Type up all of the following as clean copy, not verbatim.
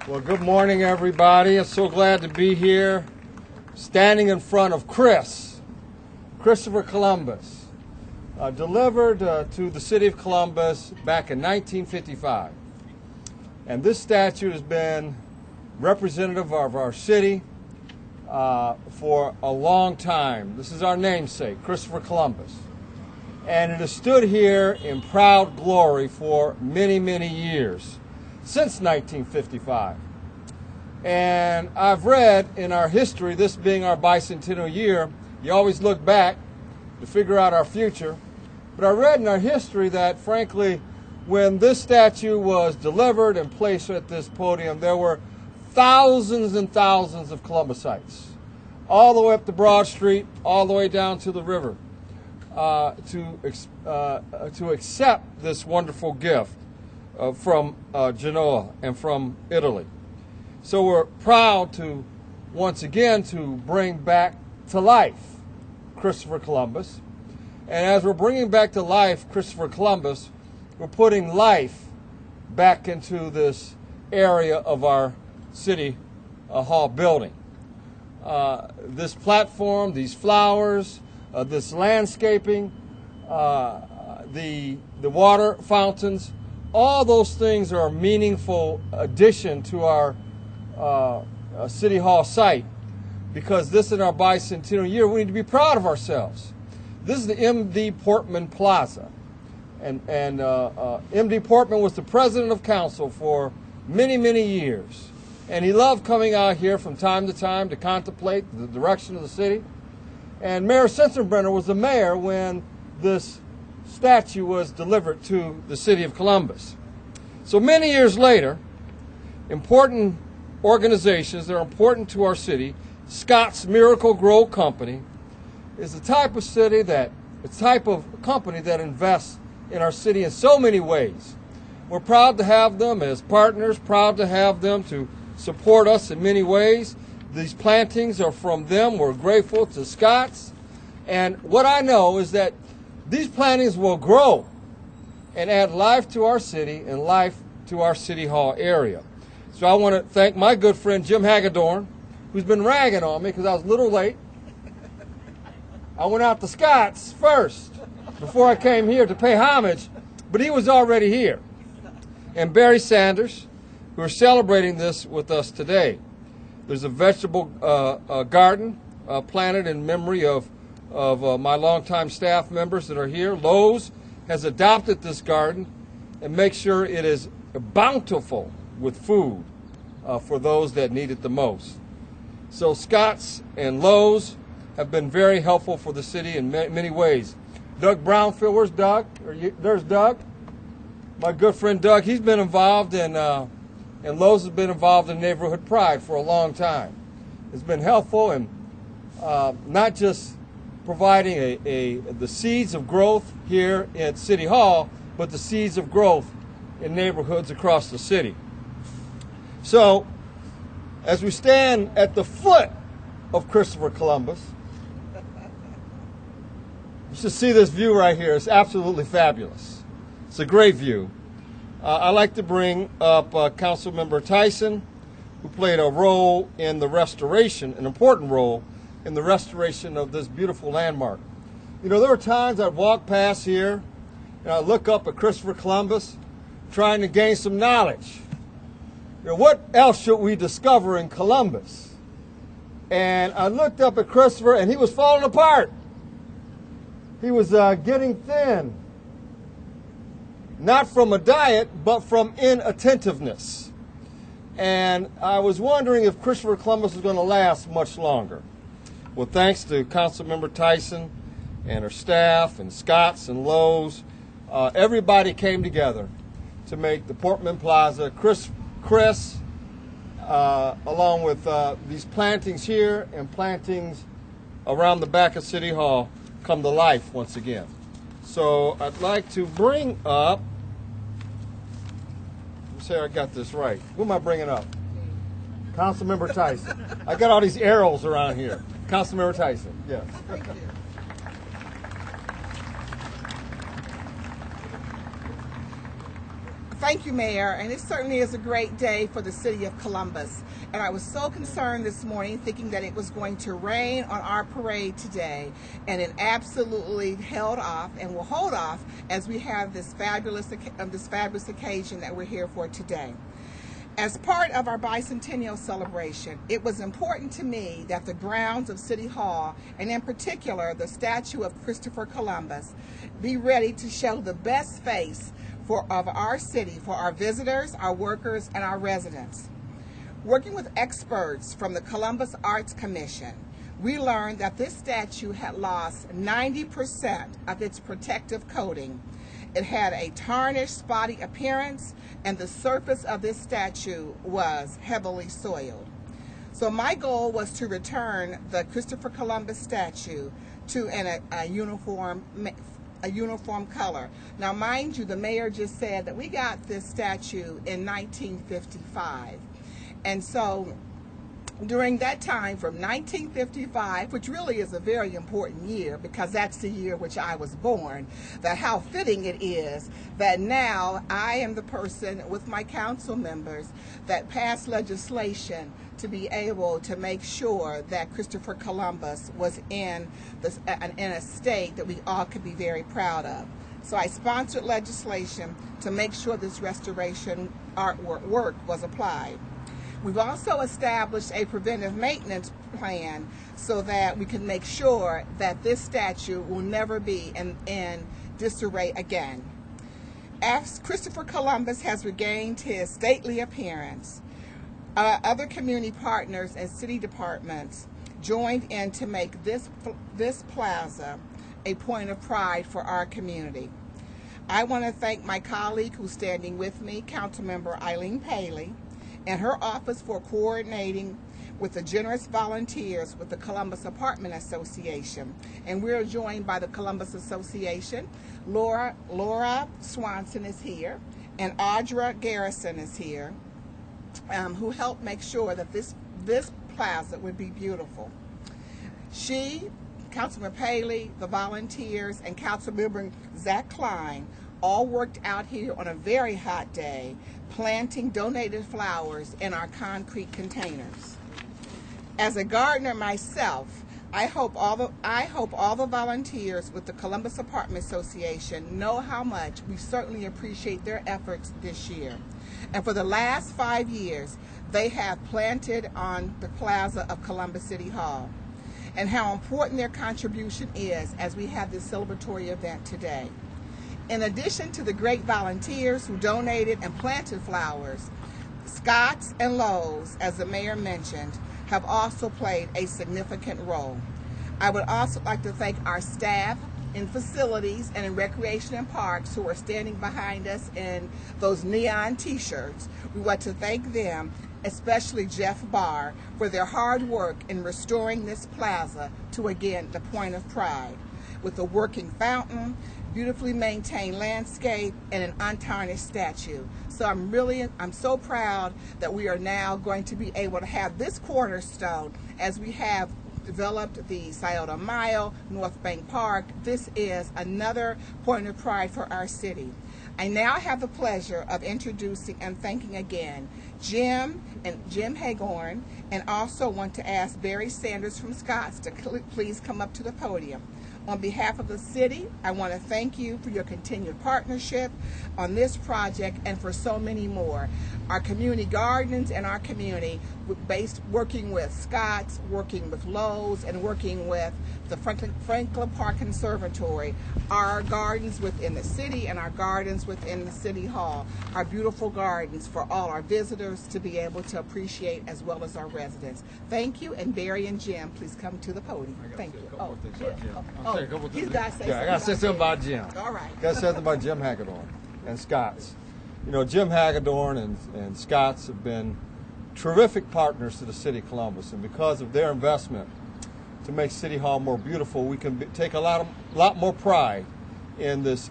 Well, good morning, everybody. I'm so glad to be here, standing in front of Christopher Columbus, delivered to the city of Columbus back in 1955. And this statue has been representative of our city for a long time. This is our namesake, Christopher Columbus. And it has stood here in proud glory for many, many years, since 1955. And I've read in our history, this being our bicentennial year, you always look back to figure out our future. But I read in our history that, frankly, when this statue was delivered and placed at this podium, there were thousands and thousands of Columbusites, all the way up to Broad Street, all the way down to the river, to accept this wonderful gift from Genoa and from Italy. So we're proud to, once again, to bring back to life Christopher Columbus. And as we're bringing back to life Christopher Columbus, we're putting life back into this area of our city hall building. This platform, these flowers, this landscaping, the water fountains, all those things are a meaningful addition to our City Hall site, because this is our bicentennial year. We need to be proud of ourselves. This is the M.D. Portman Plaza, and M.D. Portman was the president of council for many, many years, and he loved coming out here from time to contemplate the direction of the city. And Mayor Sensenbrenner was the mayor when this statue was delivered to the city of Columbus. So many years later, important organizations that are important to our city, Scotts Miracle-Gro Company, is the type of company that invests in our city in so many ways. We're proud to have them as partners, proud to have them to support us in many ways. These plantings are from them. We're grateful to Scotts. And what I know is that these plantings will grow and add life to our city and life to our City Hall area. So I want to thank my good friend Jim Hagedorn, who's been ragging on me because I was a little late. I went out to Scotts first before I came here to pay homage, but he was already here. And Barry Sanders, who are celebrating this with us today. There's a vegetable garden planted in memory of my longtime staff members that are here. Lowe's has adopted this garden and makes sure it is bountiful with food for those that need it the most. So Scotts and Lowe's have been very helpful for the city in many ways. Doug Brownfield, where's Doug? There's Doug. My good friend Doug, he's been involved in, and Lowe's has been involved in Neighborhood Pride for a long time. It's been helpful in not just providing the seeds of growth here at City Hall, but the seeds of growth in neighborhoods across the city. So, as we stand at the foot of Christopher Columbus, you should see this view right here. It's absolutely fabulous. It's a great view. I'd like to bring up Councilmember Tyson, who played a role in the restoration, an important role in the restoration of this beautiful landmark. You know, there were times I'd walk past here and I'd look up at Christopher Columbus trying to gain some knowledge. You know, what else should we discover in Columbus? And I looked up at Christopher and he was falling apart. He was getting thin. Not from a diet, but from inattentiveness. And I was wondering if Christopher Columbus was going to last much longer. Well, thanks to Councilmember Tyson and her staff and Scotts and Lowe's, everybody came together to make the Portman Plaza, Chris, along with these plantings here and plantings around the back of City Hall, come to life once again. So I'd like to bring up, let's say I got this right. Who am I bringing up? Councilmember Tyson. I got all these arrows around here. Councilmember Tyson, yes. Thank you. Thank you, Mayor, and it certainly is a great day for the city of Columbus. And I was so concerned this morning thinking that it was going to rain on our parade today, and it absolutely held off and will hold off as we have this fabulous occasion that we're here for today. As part of our bicentennial celebration, it was important to me that the grounds of City Hall, and in particular the statue of Christopher Columbus, be ready to show the best face of our city for our visitors, our workers, and our residents. Working with experts from the Columbus Arts Commission, we learned that this statue had lost 90% of its protective coating. It had a tarnished, spotty appearance, and the surface of this statue was heavily soiled. So my goal was to return the Christopher Columbus statue to a uniform color. Now, mind you, the mayor just said that we got this statue in 1955. And so during that time, from 1955, which really is a very important year because that's the year which I was born, that how fitting it is that now I am the person with my council members that passed legislation to be able to make sure that Christopher Columbus was in a state that we all could be very proud of. So I sponsored legislation to make sure this restoration work was applied. We've also established a preventive maintenance plan so that we can make sure that this statue will never be in disarray again. As Christopher Columbus has regained his stately appearance, other community partners and city departments joined in to make this plaza a point of pride for our community. I want to thank my colleague who's standing with me, Councilmember Eileen Paley, and her office for coordinating with the generous volunteers with the Columbus Apartment Association. And we're joined by the Columbus Association. Laura Swanson is here, and Audra Garrison is here, who helped make sure that this plaza would be beautiful. She, Councilman Paley, the volunteers, and Councilmember Zach Klein all worked out here on a very hot day, planting donated flowers in our concrete containers. As a gardener myself, I hope all the volunteers with the Columbus Apartment Association know how much we certainly appreciate their efforts this year. And for the last 5 years, they have planted on the plaza of Columbus City Hall, and how important their contribution is as we have this celebratory event today. In addition to the great volunteers who donated and planted flowers, Scotts and Lowe's, as the mayor mentioned, have also played a significant role. I would also like to thank our staff in facilities and in recreation and parks who are standing behind us in those neon t-shirts. We want to thank them, especially Jeff Barr, for their hard work in restoring this plaza to, again, the point of pride, with a working fountain, beautifully maintained landscape, and an untarnished statue. So I'm so proud that we are now going to be able to have this cornerstone as we have developed the Scioto Mile, North Bank Park. This is another point of pride for our city. I now have the pleasure of introducing and thanking again Jim Hagorn, and also want to ask Barry Sanders from Scotts to please come up to the podium. On behalf of the city, I want to thank you for your continued partnership on this project and for so many more. Our community gardens and our community, working with Scotts, working with Lowe's, and working with the Franklin Park Conservatory, our gardens within the city and our gardens within the City Hall, our beautiful gardens for all our visitors to be able to appreciate, as well as our residents. Thank you, and Barry and Jim, please come to the podium. Thank you. I got to say something about Jim. All right. Got to say something about Jim Hagedorn and Scotts. You know, Jim Hagedorn and Scotts have been terrific partners to the city of Columbus, and because of their investment to make City Hall more beautiful, we can take a lot more pride in this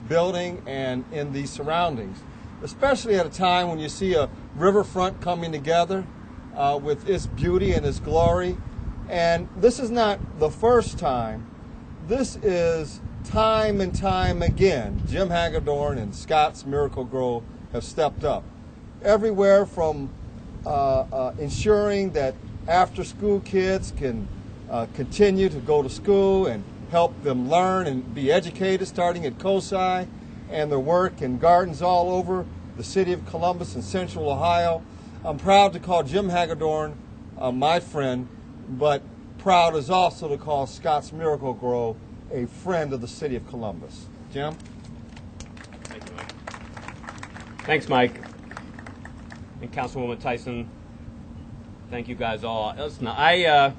building and in these surroundings, especially at a time when you see a riverfront coming together with its beauty and its glory. And this is not the first time. This is time and time again, Jim Hagedorn and Scotts Miracle-Gro have stepped up. Everywhere from ensuring that after-school kids can continue to go to school and help them learn and be educated, starting at COSI, and their work in gardens all over the city of Columbus and Central Ohio. I'm proud to call Jim Hagedorn my friend, but proud is also to call Scotts Miracle-Gro a friend of the city of Columbus. Jim? Thank you, Mike. Thanks, Mike. And Councilwoman Tyson, thank you guys all. Listen, I'm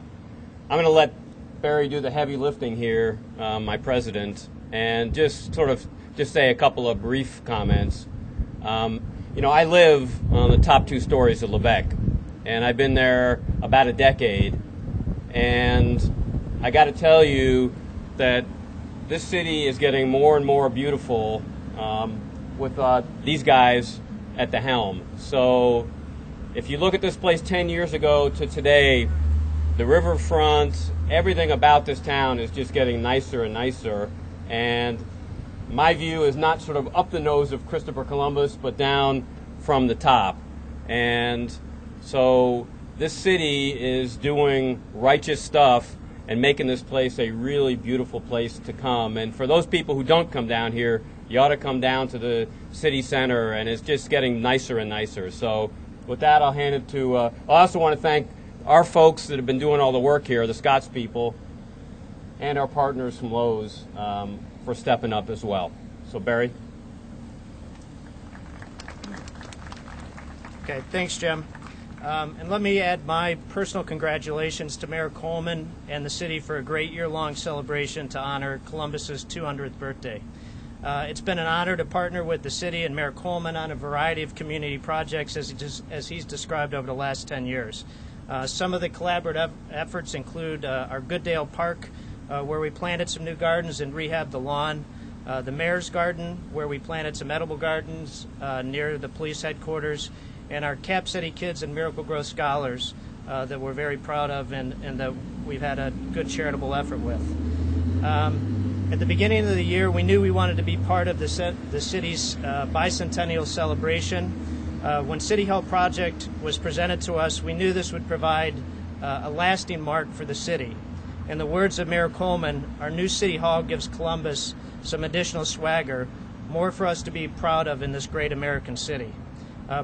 going to let Barry do the heavy lifting here, my president, and just say a couple of brief comments. You know, I live on the top 2 stories of Lebec, and I've been there about a decade, and I got to tell you that this city is getting more and more beautiful with these guys at the helm. So if you look at this place 10 years ago to today, the riverfront, everything about this town is just getting nicer and nicer. And my view is not sort of up the nose of Christopher Columbus, but down from the top. And so this city is doing righteous stuff and making this place a really beautiful place to come. And for those people who don't come down here, you ought to come down to the city center, and it's just getting nicer and nicer. So with that, I'll hand it to, I also want to thank our folks that have been doing all the work here, the Scotts people, and our partners from Lowe's for stepping up as well. So Barry. Okay, thanks, Jim. And let me add my personal congratulations to Mayor Coleman and the city for a great year-long celebration to honor Columbus's 200th birthday. It's been an honor to partner with the city and Mayor Coleman on a variety of community projects as he's described over the last 10 years. Some of the collaborative efforts include our Gooddale Park, where we planted some new gardens and rehabbed the lawn, the Mayor's Garden, where we planted some edible gardens near the police headquarters, and our Cap City Kids and Miracle-Gro Scholars that we're very proud of and that we've had a good charitable effort with. At the beginning of the year, we knew we wanted to be part of the city's Bicentennial celebration. When City Hall project was presented to us, we knew this would provide a lasting mark for the city. In the words of Mayor Coleman, our new City Hall gives Columbus some additional swagger, more for us to be proud of in this great American city.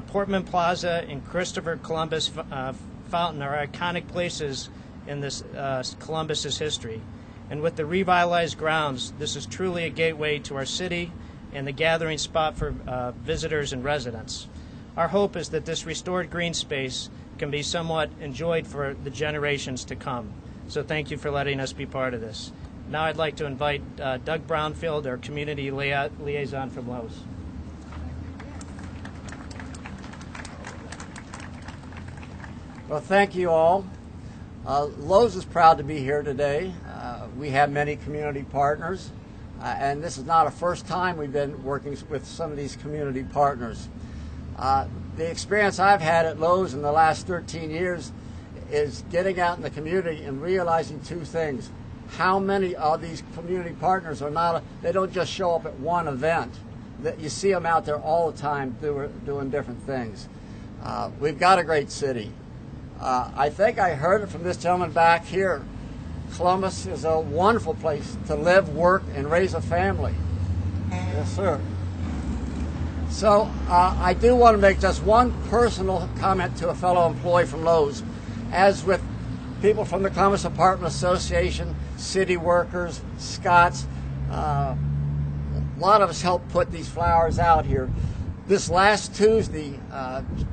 Portman Plaza and Christopher Columbus Fountain are iconic places in this Columbus's history. And with the revitalized grounds, this is truly a gateway to our city and the gathering spot for visitors and residents. Our hope is that this restored green space can be somewhat enjoyed for the generations to come. So thank you for letting us be part of this. Now I'd like to invite Doug Brownfield, our community liaison from Lowe's. Well, thank you all. Lowe's is proud to be here today. We have many community partners, and this is not a first time we've been working with some of these community partners. The experience I've had at Lowe's in the last 13 years is getting out in the community and realizing 2 things. How many of these community partners are not, they don't just show up at one event. That you see them out there all the time doing different things. We've got a great city. I think I heard it from this gentleman back here. Columbus is a wonderful place to live, work, and raise a family. Yes, sir. So I do want to make just one personal comment to a fellow employee from Lowe's. As with people from the Columbus Apartment Association, city workers, Scotts, a lot of us helped put these flowers out here. This last Tuesday,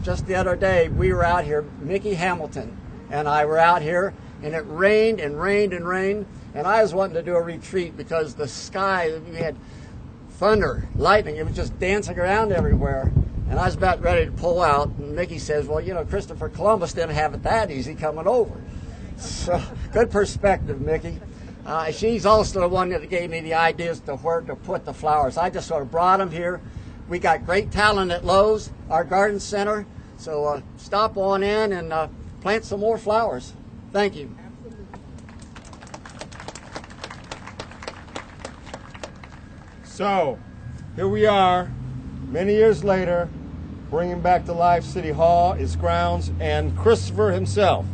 just the other day, we were out here, Mickey Hamilton and I were out here, and it rained and rained and rained, and I was wanting to do a retreat because the sky, we had thunder, lightning, it was just dancing around everywhere, and I was about ready to pull out, and Mickey says, well, you know, Christopher Columbus didn't have it that easy coming over. So, good perspective, Mickey. She's also the one that gave me the ideas to where to put the flowers. I just sort of brought them here. We got great talent at Lowe's, our garden center, so stop on in and plant some more flowers. Thank you. So, here we are, many years later, bringing back to life City Hall, its grounds, and Christopher himself.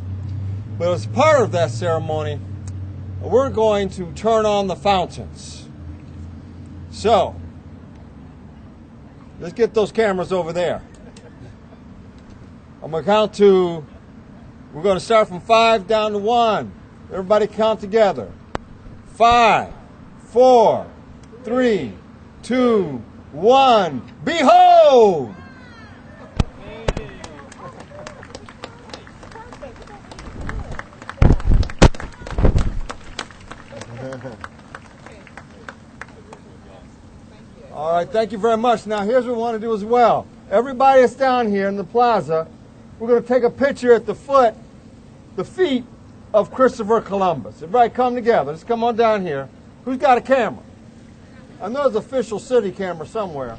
But as part of that ceremony, we're going to turn on the fountains. So, let's get those cameras over there. I'm going to count to, we're going to start from 5 down to 1. Everybody count together. 5, 4, 3, 2, 1. Behold! All right, thank you very much. Now, here's what we want to do as well. Everybody that's down here in the plaza, we're going to take a picture at the feet of Christopher Columbus. Everybody come together. Let's come on down here. Who's got a camera? I know there's an official city camera somewhere.